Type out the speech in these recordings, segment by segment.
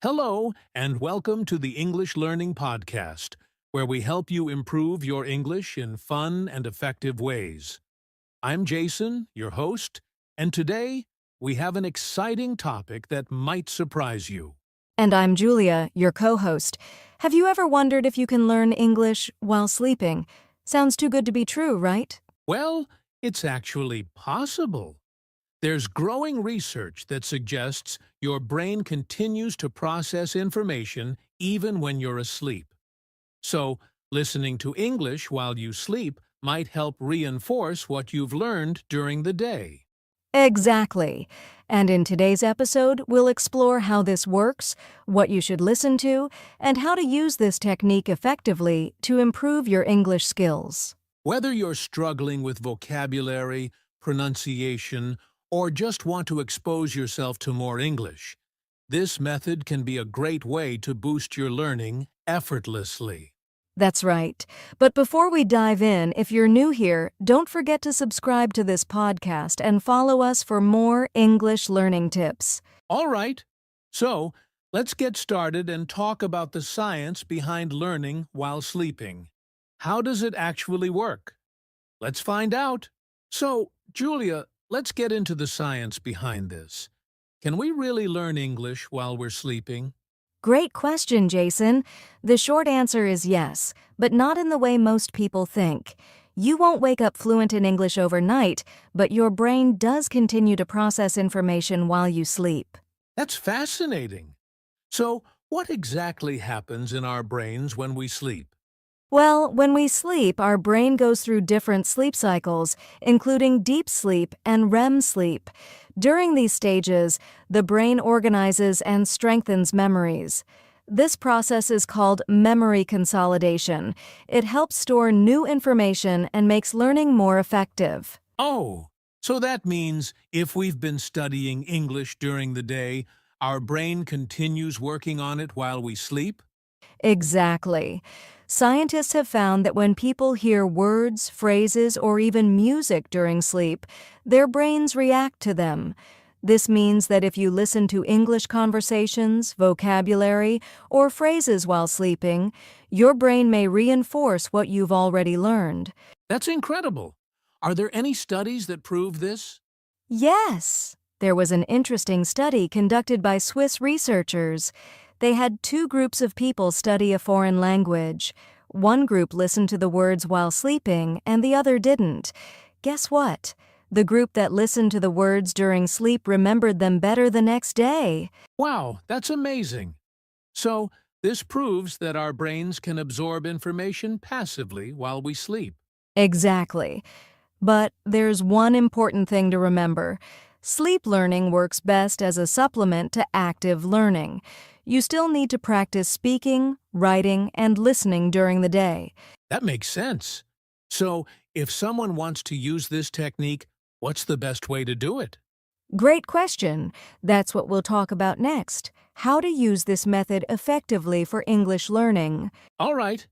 Hello, and welcome to the English Learning Podcast, where we help you improve your English in fun and effective ways. I'm Jason, your host, and today we have an exciting topic that might surprise you. And I'm Julia, your co-host. Have you ever wondered if you can learn English while sleeping? Sounds too good to be true, right? Well, it's actually possible. There's growing research that suggests your brain continues to process information even when you're asleep. So, listening to English while you sleep might help reinforce what you've learned during the day. Exactly. And in today's episode, we'll explore how this works, what you should listen to, and how to use this technique effectively to improve your English skills. Whether you're struggling with vocabulary, pronunciation, or just want to expose yourself to more English, this method can be a great way to boost your learning effortlessly. That's right. But before we dive in, if you're new here, don't forget to subscribe to this podcast and follow us for more English learning tips. All right, so let's get started and talk about the science behind learning while sleeping. How does it actually work? Let's find out. So, Julia, let's get into the science behind this. Can we really learn English while we're sleeping? Great question, Jason. The short answer is yes, but not in the way most people think. You won't wake up fluent in English overnight, but your brain does continue to process information while you sleep. That's fascinating. So, what exactly happens in our brains when we sleep? Well, when we sleep, our brain goes through different sleep cycles, including deep sleep and REM sleep. During these stages, the brain organizes and strengthens memories. This process is called memory consolidation. It helps store new information and makes learning more effective. Oh, so that means if we've been studying English during the day, our brain continues working on it while we sleep? Exactly. Scientists have found that when people hear words, phrases, or even music during sleep, their brains react to them. This means that if you listen to English conversations, vocabulary, or phrases while sleeping, your brain may reinforce what you've already learned. That's incredible. Are there any studies that prove this? Yes! There was an interesting study conducted by Swiss researchers. They had two groups of people study a foreign language. One group listened to the words while sleeping, and the other didn't. Guess what? The group that listened to the words during sleep remembered them better the next day. Wow, that's amazing. So, this proves that our brains can absorb information passively while we sleep. Exactly. But there's one important thing to remember. Sleep learning works best as a supplement to active learning. You still need to practice speaking, writing, and listening during the day. That makes sense. So, if someone wants to use this technique, what's the best way to do it? Great question. That's what we'll talk about next. How to use this method effectively for English learning. All right.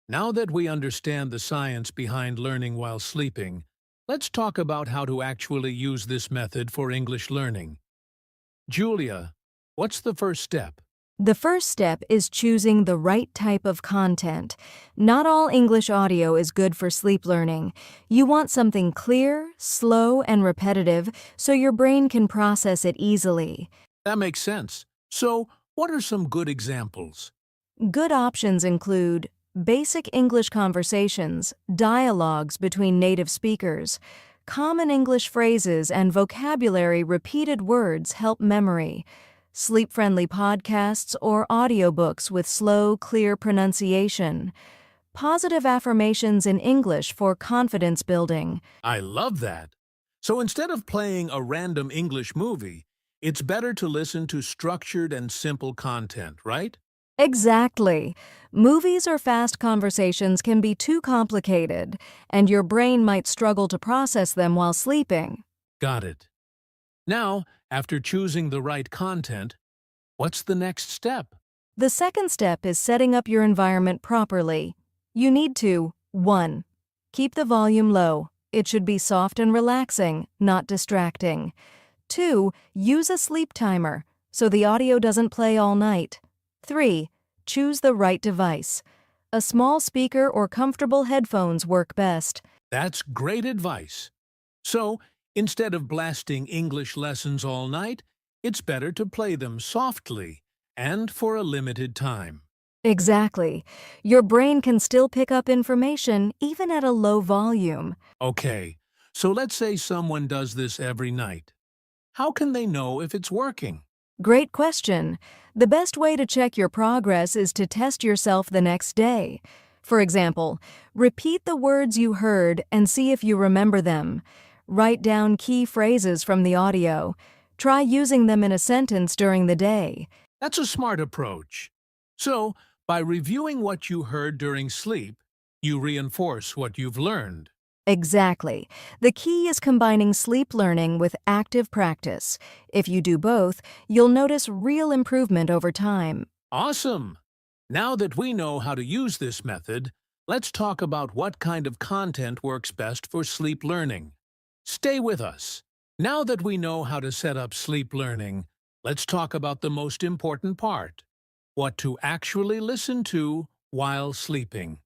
Now that we understand the science behind learning while sleeping, let's talk about how to actually use this method for English learning. Julia, what's the first step? The first step is choosing the right type of content. Not all English audio is good for sleep learning. You want something clear, slow, and repetitive so your brain can process it easily. That makes sense. So, what are some good examples? Good options include basic English conversations, dialogues between native speakers. Common English phrases and vocabulary repeated words help memory. Sleep-friendly podcasts or audiobooks with slow, clear pronunciation. Positive affirmations in English for confidence building. I love that. So instead of playing a random English movie, it's better to listen to structured and simple content, right? Exactly. Movies or fast conversations can be too complicated, and your brain might struggle to process them while sleeping. Got it. Now, after choosing the right content, what's the next step? The second step is setting up your environment properly. You need to 1. Keep the volume low. It should be soft and relaxing, not distracting. 2. Use a sleep timer. so the audio doesn't play all night. 3. Choose the right device. A small speaker or comfortable headphones work best. That's great advice. So, instead of blasting English lessons all night, it's better to play them softly and for a limited time. Exactly. Your brain can still pick up information even at a low volume. Okay, so let's say someone does this every night. How can they know if it's working? Great question. The best way to check your progress is to test yourself the next day. For example, repeat the words you heard and see if you remember them. Write down key phrases from the audio. Try using them in a sentence during the day. That's a smart approach. So, by reviewing what you heard during sleep, you reinforce what you've learned. Exactly. The key is combining sleep learning with active practice. If you do both, you'll notice real improvement over time. Awesome! Now that we know how to use this method, let's talk about what kind of content works best for sleep learning. Stay with us. Now that we know how to set up sleep learning, let's talk about the most important part: what to actually listen to while sleeping.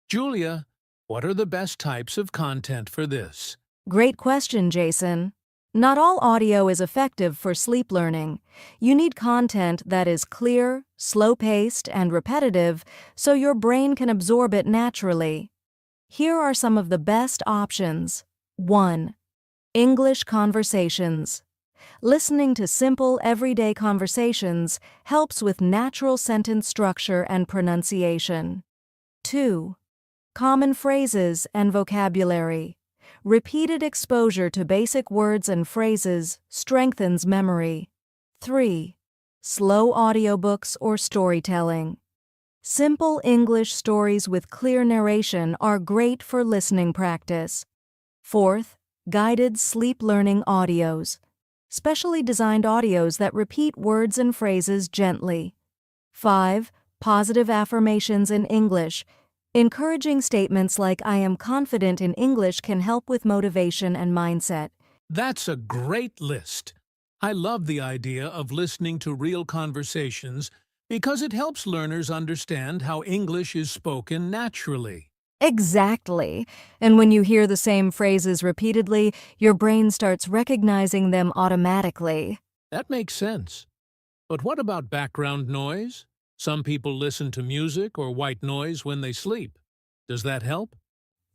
Julia, what are the best types of content for this? Great question, Jason. Not all audio is effective for sleep learning. You need content that is clear, slow-paced, and repetitive so your brain can absorb it naturally. Here are some of the best options. 1. English conversations. Listening to simple, everyday conversations helps with natural sentence structure and pronunciation. 2. Common phrases and vocabulary. Repeated exposure to basic words and phrases strengthens memory. 3. Slow audiobooks or storytelling. Simple English stories with clear narration are great for listening practice. 4th, guided sleep learning audios. Specially designed audios that repeat words and phrases gently. 5. Positive affirmations in English. Encouraging statements like "I am confident in English" can help with motivation and mindset. That's a great list. I love the idea of listening to real conversations because it helps learners understand how English is spoken naturally. Exactly. And when you hear the same phrases repeatedly, your brain starts recognizing them automatically. That makes sense. But what about background noise? Some people listen to music or white noise when they sleep. Does that help?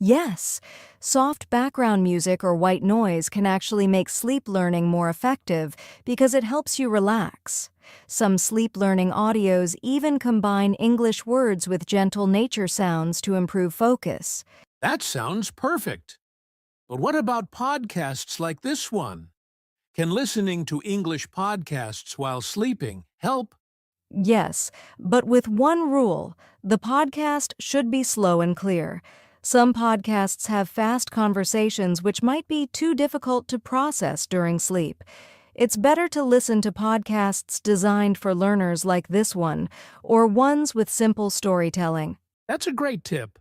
Yes, soft background music or white noise can actually make sleep learning more effective because it helps you relax. Some sleep learning audios even combine English words with gentle nature sounds to improve focus. That sounds perfect. But what about podcasts like this one? Can listening to English podcasts while sleeping help? Yes, but with one rule: the podcast should be slow and clear. Some podcasts have fast conversations which might be too difficult to process during sleep. It's better to listen to podcasts designed for learners like this one, or ones with simple storytelling. That's a great tip.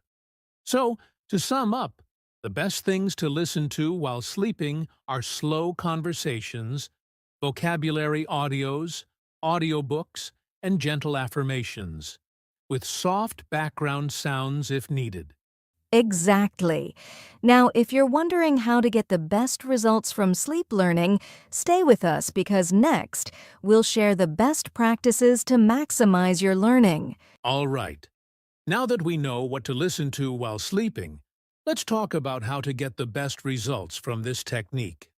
So, to sum up, the best things to listen to while sleeping are slow conversations, vocabulary audios, audiobooks, and gentle affirmations, with soft background sounds if needed. Exactly. Now, if you're wondering how to get the best results from sleep learning, stay with us because next, we'll share the best practices to maximize your learning. All right. Now that we know what to listen to while sleeping, let's talk about how to get the best results from this technique.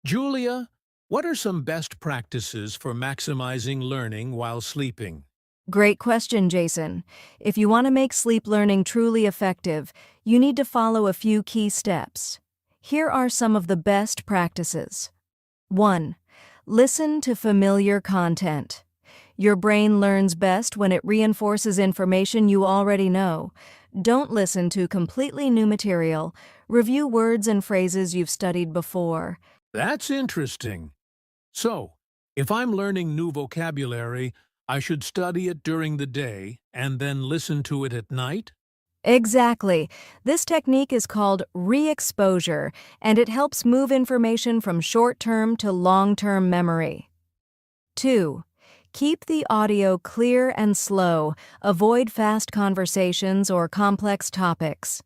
Julia, what are some best practices for maximizing learning while sleeping? Great question, Jason. If you want to make sleep learning truly effective, you need to follow a few key steps. Here are some of the best practices. 1. Listen to familiar content. Your brain learns best when it reinforces information you already know. Don't listen to completely new material. Review words and phrases you've studied before. That's interesting. So, if I'm learning new vocabulary, I should study it during the day and then listen to it at night? Exactly. This technique is called re-exposure, and it helps move information from short-term to long-term memory. 2. Keep the audio clear and slow. Avoid fast conversations or complex topics.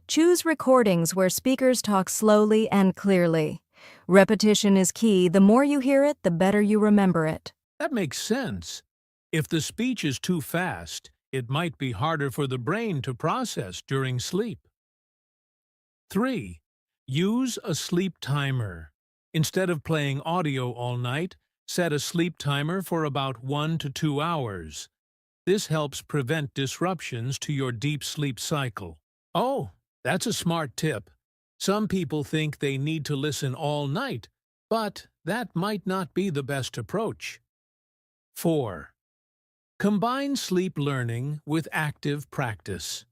Choose recordings where speakers talk slowly and clearly. Repetition is key. The more you hear it, the better you remember it. That makes sense. If the speech is too fast, it might be harder for the brain to process during sleep. 3. Use a sleep timer. Instead of playing audio all night, set a sleep timer for about 1 to 2 hours. This helps prevent disruptions to your deep sleep cycle. Oh, that's a smart tip. Some people think they need to listen all night, but that might not be the best approach. 4. Combine sleep learning with active practice.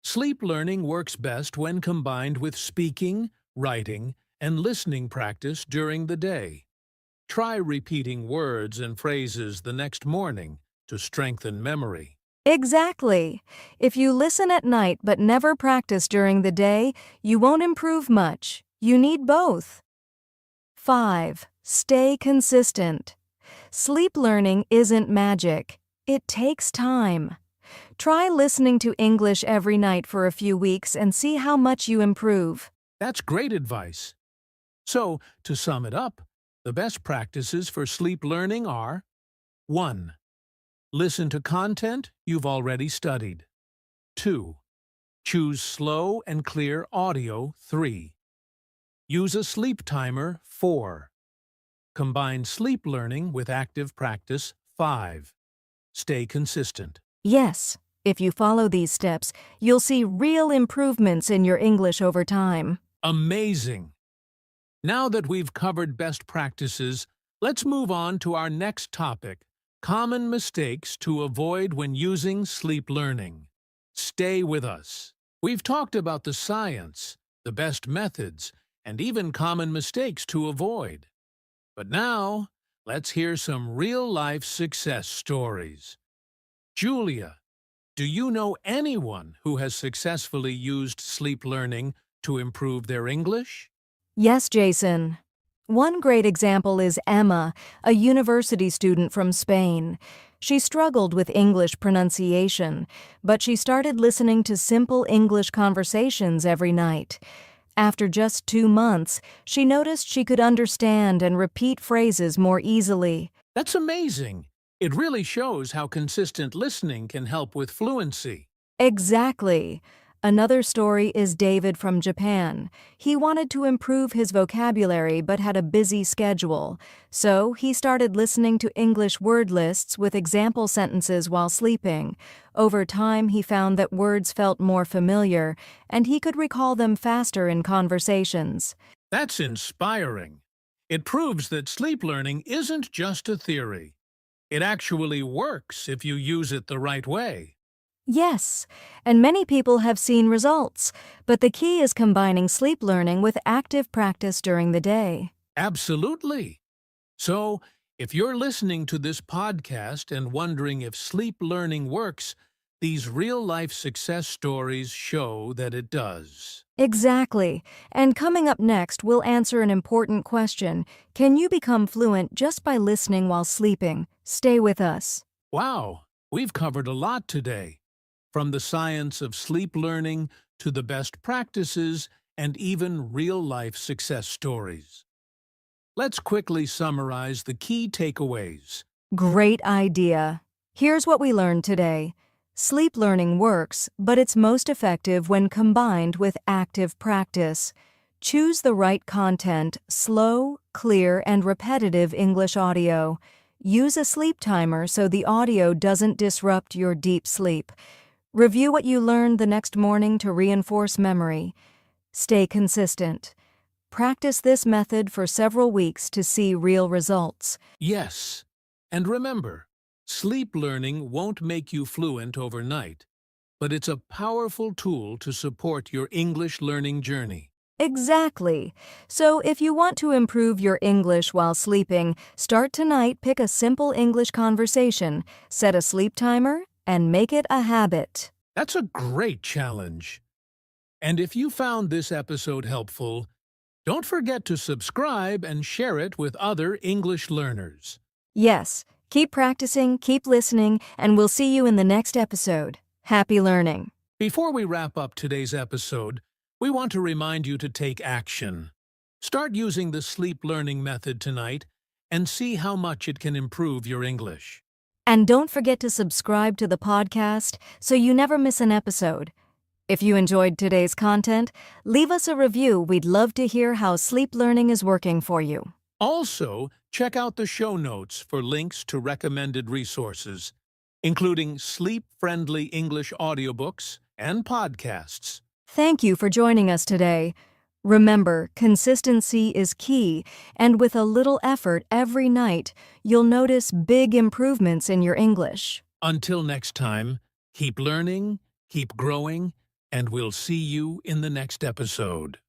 Sleep learning works best when combined with speaking, writing, and listening practice during the day. Try repeating words and phrases the next morning to strengthen memory. Exactly. If you listen at night but never practice during the day, you won't improve much. You need both. 5. Stay consistent. Sleep learning isn't magic. It takes time. Try listening to English every night for a few weeks and see how much you improve. That's great advice. So, to sum it up, the best practices for sleep learning are: 1. Listen to content you've already studied. 2. Choose slow and clear audio. 3. Use a sleep timer. 4. Combine sleep learning with active practice. 5. Stay consistent. Yes, if you follow these steps, you'll see real improvements in your English over time. Amazing! Now that we've covered best practices, let's move on to our next topic: common mistakes to avoid when using sleep learning. Stay with us. We've talked about the science, the best methods, and even common mistakes to avoid. But now, let's hear some real-life success stories. Julia, do you know anyone who has successfully used sleep learning to improve their English? Yes, Jason. One great example is Emma, a university student from Spain. She struggled with English pronunciation, but she started listening to simple English conversations every night. After just 2 months, she noticed she could understand and repeat phrases more easily. That's amazing. It really shows how consistent listening can help with fluency. Exactly. Another story is David from Japan. He wanted to improve his vocabulary but had a busy schedule. So he started listening to English word lists with example sentences while sleeping. Over time, he found that words felt more familiar, and he could recall them faster in conversations. That's inspiring. It proves that sleep learning isn't just a theory. It actually works if you use it the right way. Yes, and many people have seen results, but the key is combining sleep learning with active practice during the day. Absolutely. So, if you're listening to this podcast and wondering if sleep learning works, these real-life success stories show that it does. Exactly. And coming up next, we'll answer an important question. Can you become fluent just by listening while sleeping? Stay with us. Wow, we've covered a lot today. From the science of sleep learning to the best practices and even real-life success stories. Let's quickly summarize the key takeaways. Great idea. Here's what we learned today. Sleep learning works, but it's most effective when combined with active practice. Choose the right content, slow, clear, and repetitive English audio. Use a sleep timer so the audio doesn't disrupt your deep sleep. Review what you learned the next morning to reinforce memory. Stay consistent. Practice this method for several weeks to see real results. Yes, and remember, sleep learning won't make you fluent overnight, but it's a powerful tool to support your English learning journey. Exactly. So if you want to improve your English while sleeping, start tonight, pick a simple English conversation, set a sleep timer, and make it a habit. That's a great challenge. And if you found this episode helpful, don't forget to subscribe and share it with other English learners. Yes, keep practicing, keep listening, and we'll see you in the next episode. Happy learning. Before we wrap up today's episode, we want to remind you to take action. Start using the sleep learning method tonight and see how much it can improve your English. And don't forget to subscribe to the podcast so you never miss an episode. If you enjoyed today's content, leave us a review. We'd love to hear how sleep learning is working for you. Also, check out the show notes for links to recommended resources, including sleep-friendly English audiobooks and podcasts. Thank you for joining us today. Remember, consistency is key, and with a little effort every night, you'll notice big improvements in your English. Until next time, keep learning, keep growing, and we'll see you in the next episode.